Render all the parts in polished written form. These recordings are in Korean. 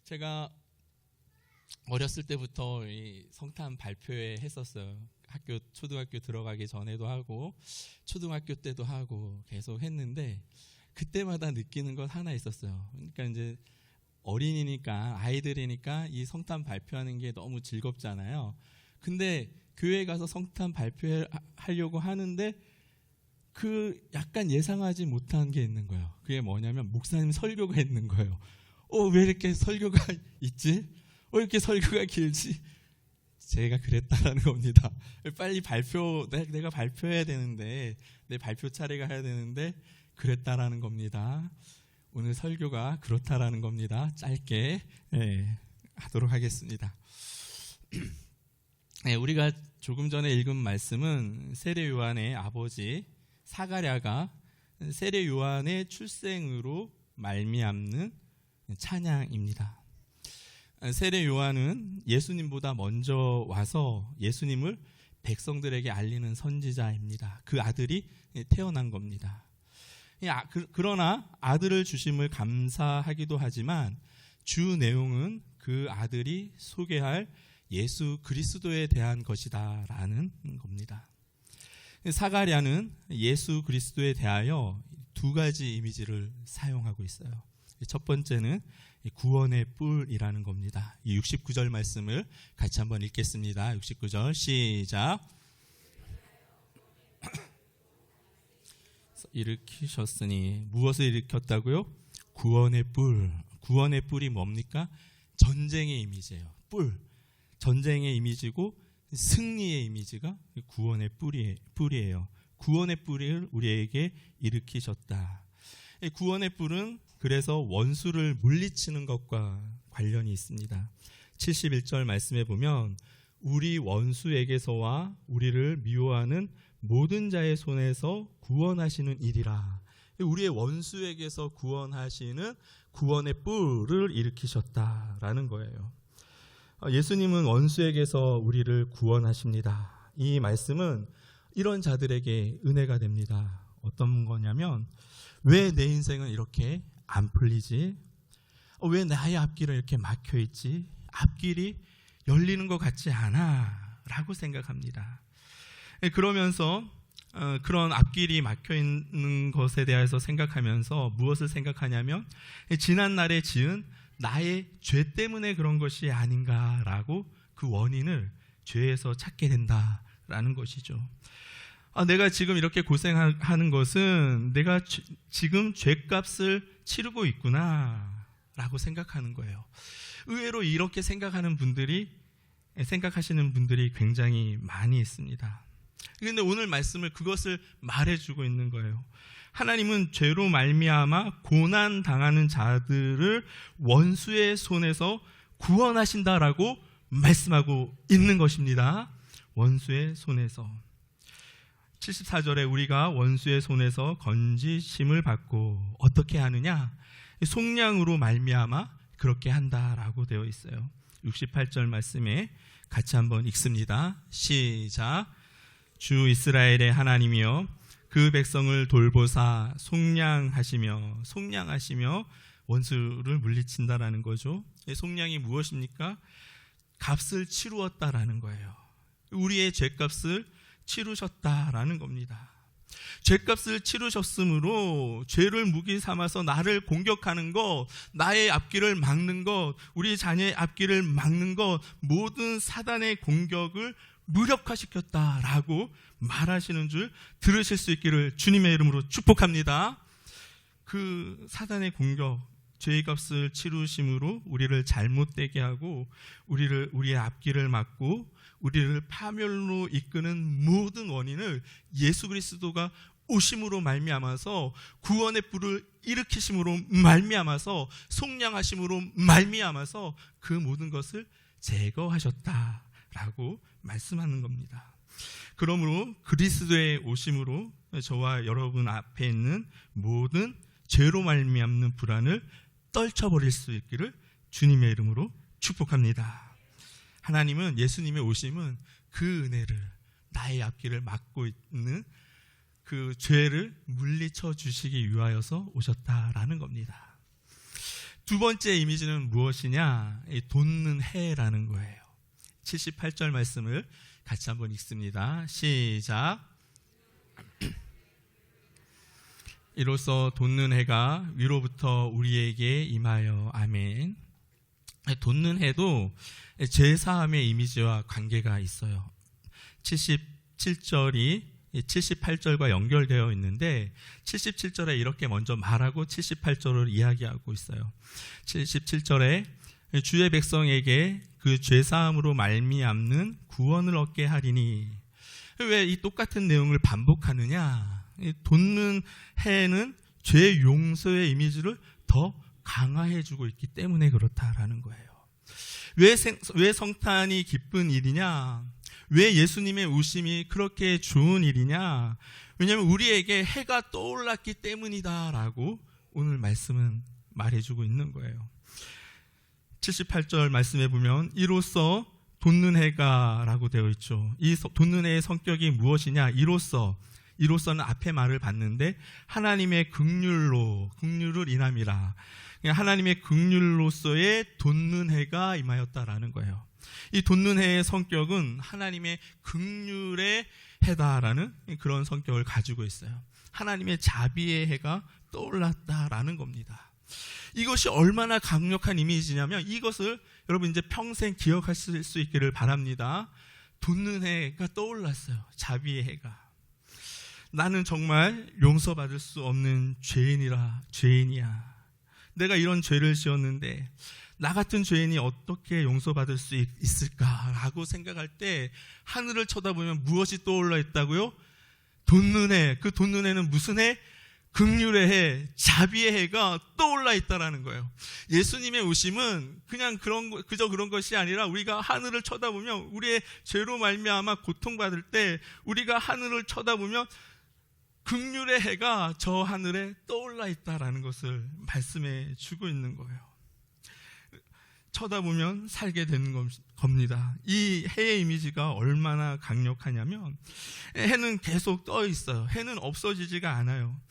제가 어렸을 때부터 이 성탄 발표회 했었어요. 초등학교 들어가기 전에도 하고 초등학교 때도 하고 계속 했는데 그때마다 느끼는 건 하나 있었어요. 그러니까 이제 어린이니까 아이들이니까 이 성탄 발표하는 게 너무 즐겁잖아요. 근데 교회 가서 성탄 발표하려고 하는데 그 약간 예상하지 못한 게 있는 거예요. 그게 뭐냐면 목사님 설교가 있는 거예요. 왜 이렇게 설교가 있지? 이렇게 설교가 길지? 제가 그랬다라는 겁니다. 빨리 내가 발표해야 되는데, 내 발표 차례가 해야 되는데 그랬다라는 겁니다. 오늘 설교가 그렇다라는 겁니다. 짧게 하도록 하겠습니다. 우리가 조금 전에 읽은 말씀은 세례 요한의 아버지 사가랴가 세례 요한의 출생으로 말미암는 찬양입니다. 세례 요한은 예수님보다 먼저 와서 예수님을 백성들에게 알리는 선지자입니다. 그 아들이 태어난 겁니다. 그러나 아들을 주심을 감사하기도 하지만 주 내용은 그 아들이 소개할 예수 그리스도에 대한 것이다라는 겁니다. 사가랴는 예수 그리스도에 대하여 두 가지 이미지를 사용하고 있어요. 첫 번째는 구원의 뿔이라는 겁니다. 이 69절 말씀을 같이 한번 읽겠습니다. 69절 시작. 일으키셨으니 무엇을 일으켰다고요? 구원의 뿔. 구원의 뿔이 뭡니까? 전쟁의 이미지예요. 뿔. 전쟁의 이미지고 승리의 이미지가 구원의 뿔이에요. 구원의 뿔을 우리에게 일으키셨다. 구원의 뿔은 그래서 원수를 물리치는 것과 관련이 있습니다. 71절 말씀에 보면 우리 원수에게서와 우리를 미워하는 모든 자의 손에서 구원하시는 일이라. 우리의 원수에게서 구원하시는 구원의 뿔을 일으키셨다라는 거예요. 예수님은 원수에게서 우리를 구원하십니다. 이 말씀은 이런 자들에게 은혜가 됩니다. 어떤 거냐면 왜 내 인생은 이렇게 안 풀리지? 왜 나의 앞길은 이렇게 막혀있지? 앞길이 열리는 것 같지 않아? 라고 생각합니다. 그러면서 그런 앞길이 막혀있는 것에 대해서 생각하면서 무엇을 생각하냐면 지난 날에 지은 나의 죄 때문에 그런 것이 아닌가라고 그 원인을 죄에서 찾게 된다라는 것이죠. 내가 지금 이렇게 고생하는 것은 내가 지금 죄값을 치르고 있구나 라고 생각하는 거예요. 의외로 이렇게 생각하시는 분들이 굉장히 많이 있습니다. 그런데 오늘 말씀을 그것을 말해주고 있는 거예요. 하나님은 죄로 말미암아 고난 당하는 자들을 원수의 손에서 구원하신다라고 말씀하고 있는 것입니다. 원수의 손에서. 74절에 우리가 원수의 손에서 건지심을 받고 어떻게 하느냐? 속량으로 말미암아 그렇게 한다라고 되어 있어요. 68절 말씀에 같이 한번 읽습니다. 시작. 주 이스라엘의 하나님이여 그 백성을 돌보사 속량하시며 원수를 물리친다라는 거죠. 속량이 무엇입니까? 값을 치루었다라는 거예요. 우리의 죄값을 치르셨다라는 겁니다. 죄값을 치르셨으므로 죄를 무기 삼아서 나를 공격하는 것, 나의 앞길을 막는 것, 우리 자녀의 앞길을 막는 것, 모든 사단의 공격을 무력화시켰다라고 말하시는 줄 들으실 수 있기를 주님의 이름으로 축복합니다. 그 사단의 공격, 죄의 값을 치르심으로 우리를 잘못되게 하고 우리의 앞길을 막고 우리를 파멸로 이끄는 모든 원인을 예수 그리스도가 오심으로 말미암아서 구원의 뿔을 일으키심으로 말미암아서 속량하심으로 말미암아서 그 모든 것을 제거하셨다라고 말씀하는 겁니다. 그러므로 그리스도의 오심으로 저와 여러분 앞에 있는 모든 죄로 말미암는 불안을 떨쳐버릴 수 있기를 주님의 이름으로 축복합니다. 하나님은 예수님의 오심은 그 은혜를 나의 앞길을 막고 있는 그 죄를 물리쳐 주시기 위하여서 오셨다라는 겁니다. 두 번째 이미지는 무엇이냐? 이 돋는 해라는 거예요. 78절 말씀을 같이 한번 읽습니다. 시작. 이로써 돋는 해가 위로부터 우리에게 임하여. 아멘. 돋는 해도 제사함의 이미지와 관계가 있어요. 77절이 78절과 연결되어 있는데 77절에 이렇게 먼저 말하고 78절을 이야기하고 있어요. 77절에 주의 백성에게 그 죄사함으로 말미암는 구원을 얻게 하리니. 왜 이 똑같은 내용을 반복하느냐? 돋는 해는 죄 용서의 이미지를 더 강화해주고 있기 때문에 그렇다라는 거예요. 왜 성탄이 기쁜 일이냐? 왜 예수님의 오심이 그렇게 좋은 일이냐? 왜냐하면 우리에게 해가 떠올랐기 때문이다라고 오늘 말씀은 말해주고 있는 거예요. 78절 말씀해 보면 이로써 돋는 해가 라고 되어 있죠. 이 돋는 해의 성격이 무엇이냐? 이로써는 앞에 말을 봤는데 하나님의 긍휼을 인함이라. 하나님의 긍휼로서의 돋는 해가 임하였다라는 거예요. 이 돋는 해의 성격은 하나님의 긍휼의 해다라는 그런 성격을 가지고 있어요. 하나님의 자비의 해가 떠올랐다라는 겁니다. 이것이 얼마나 강력한 이미지냐면 이것을 여러분 이제 평생 기억하실 수 있기를 바랍니다. 돋는 해가 떠올랐어요. 자비의 해가. 나는 정말 용서받을 수 없는 죄인이야. 내가 이런 죄를 지었는데 나 같은 죄인이 어떻게 용서받을 수 있을까라고 생각할 때 하늘을 쳐다보면 무엇이 떠올라 있다고요? 돋는 해. 그 돋는 해는 무슨 해? 긍휼의 해, 자비의 해가 떠올라 있다라는 거예요. 예수님의 오심은 그저 그런 것이 아니라 우리가 하늘을 쳐다보면 우리의 죄로 말미암아 고통받을 때 우리가 하늘을 쳐다보면 긍휼의 해가 저 하늘에 떠올라 있다라는 것을 말씀해 주고 있는 거예요. 쳐다보면 살게 되는 겁니다. 이 해의 이미지가 얼마나 강력하냐면 해는 계속 떠 있어요. 해는 없어지지가 않아요.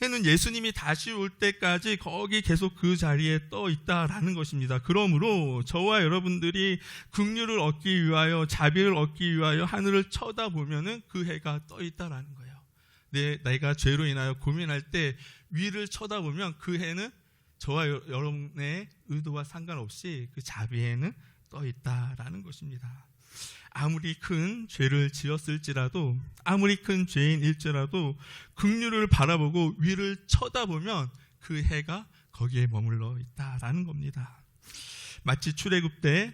해는 예수님이 다시 올 때까지 거기 계속 그 자리에 떠 있다라는 것입니다. 그러므로 저와 여러분들이 긍휼을 얻기 위하여 자비를 얻기 위하여 하늘을 쳐다보면은 그 해가 떠 있다라는 거예요. 내가 죄로 인하여 고민할 때 위를 쳐다보면 그 해는 저와 여러분의 의도와 상관없이 그 자비에는 떠 있다라는 것입니다. 아무리 큰 죄를 지었을지라도 아무리 큰 죄인일지라도 긍휼을 바라보고 위를 쳐다보면 그 해가 거기에 머물러 있다라는 겁니다. 마치 출애굽 때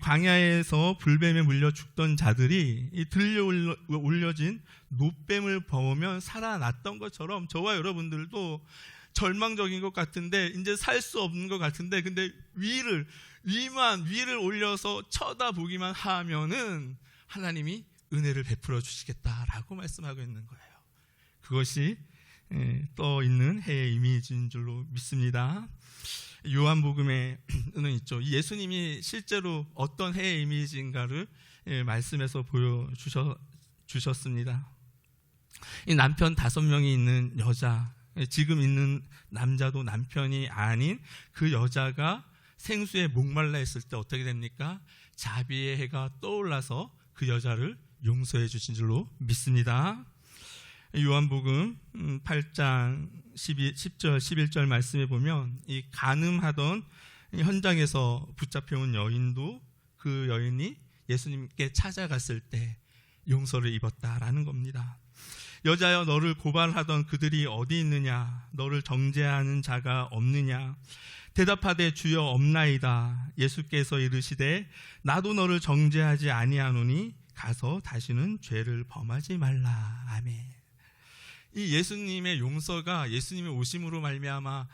광야에서 불뱀에 물려 죽던 자들이 들려 올려진 놋뱀을 버으면 살아났던 것처럼 저와 여러분들도 절망적인 것 같은데 이제 살 수 없는 것 같은데 근데 위를 올려서 쳐다보기만 하면은 하나님이 은혜를 베풀어 주시겠다라고 말씀하고 있는 거예요. 그것이 떠 있는 해의 이미지인 줄로 믿습니다. 요한복음에는 있죠. 예수님이 실제로 어떤 해의 이미지인가를 말씀에서 보여주셨습니다. 이 남편 5명이 있는 여자, 지금 있는 남자도 남편이 아닌 그 여자가 생수에 목말라 있을 때 어떻게 됩니까? 자비의 해가 떠올라서 그 여자를 용서해 주신 줄로 믿습니다. 요한복음 8장 10절 11절 말씀에 보면 이 간음하던 현장에서 붙잡혀온 여인도 그 여인이 예수님께 찾아갔을 때 용서를 입었다라는 겁니다. 여자여 너를 고발하던 그들이 어디 있느냐? 너를 정죄하는 자가 없느냐? 대답하되 주여 없나이다. 예수께서 이르시되 나도 너를 정죄하지 아니하노니 가서 다시는 죄를 범하지 말라. 아멘. 이 예수님의 용서가 예수님의 오심으로 말미암아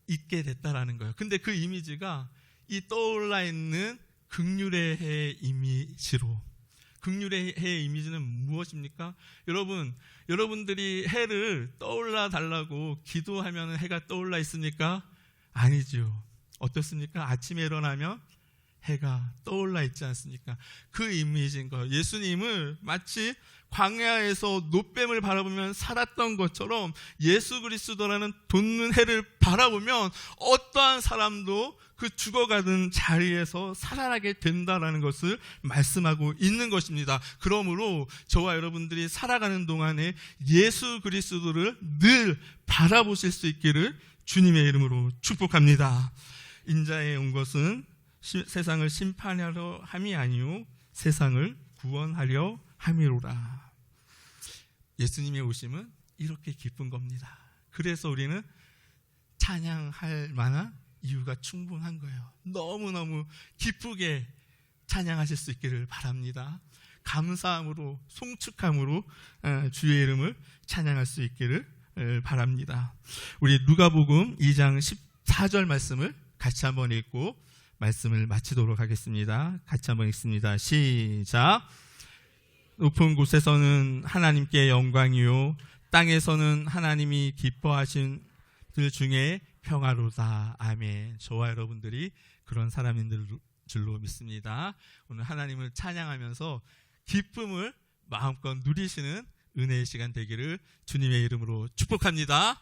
있게 됐다라는 거예요. 근데 그 이미지가 이 떠올라 있는 긍휼의 해의 이미지로, 긍휼의 해의 이미지는 무엇입니까? 여러분들이 해를 떠올라 달라고 기도하면 해가 떠올라 있습니까? 아니죠. 어떻습니까? 아침에 일어나면 해가 떠올라 있지 않습니까? 그 이미지인 거예요. 예수님을 마치 광야에서 놋뱀을 바라보면 살았던 것처럼 예수 그리스도라는 돋는 해를 바라보면 어떠한 사람도 그 죽어가는 자리에서 살아나게 된다라는 것을 말씀하고 있는 것입니다. 그러므로 저와 여러분들이 살아가는 동안에 예수 그리스도를 늘 바라보실 수 있기를 주님의 이름으로 축복합니다. 인자에 온 것은 세상을 심판하려 함이 아니요 세상을 구원하려 함이로라. 예수님의 오심은 이렇게 기쁜 겁니다. 그래서 우리는 찬양할 만한 이유가 충분한 거예요. 너무너무 기쁘게 찬양하실 수 있기를 바랍니다. 감사함으로 송축함으로 주의 이름을 찬양할 수 있기를 바랍니다. 우리 누가복음 2장 14절 말씀을 같이 한번 읽고 말씀을 마치도록 하겠습니다. 같이 한번 읽습니다. 시작. 높은 곳에서는 하나님께 영광이요 땅에서는 하나님이 기뻐하신 들 중에 평화로다. 아멘. 저와 여러분들이 그런 사람인 줄로 믿습니다. 오늘 하나님을 찬양하면서 기쁨을 마음껏 누리시는 은혜의 시간 되기를 주님의 이름으로 축복합니다.